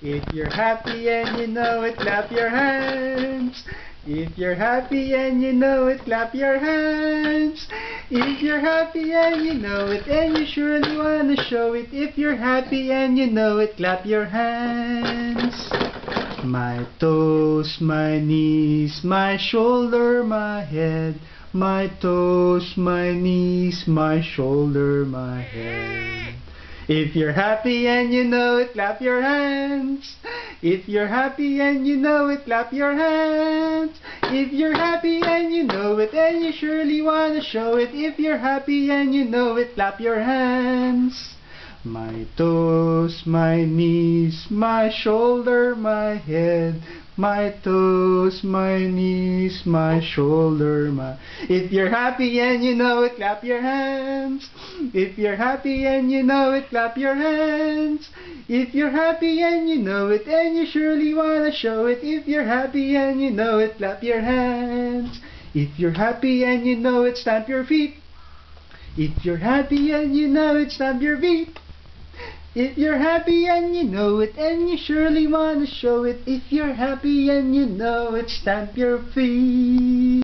If you're happy and you know it, clap your hands. If you're happy and you know it, clap your hands. If you're happy and you know it, and you surely wanna show it. If you're happy and you know it, clap your hands. My toes, my knees, my shoulder, my head. My toes, my knees, my shoulder, my head. If you're happy and you know it, clap your hands. If you're happy and you know it, clap your hands. If you're happy and you know it, and you surely wanna show it. If you're happy and you know it, clap your hands. My toes, my knees, my shoulder, my head. My toes, my knees, my shoulder, my... If you're happy and you know it, clap your hands. If you're happy and you know it, clap your hands. If you're happy and you know it, and you surely wanna show it. If you're happy and you know it, clap your hands. If you're happy and you know it, stamp your feet. If you're happy and you know it, stamp your feet. If you're happy and you know it, and you surely wanna show it. If you're happy and you know it, stamp your feet.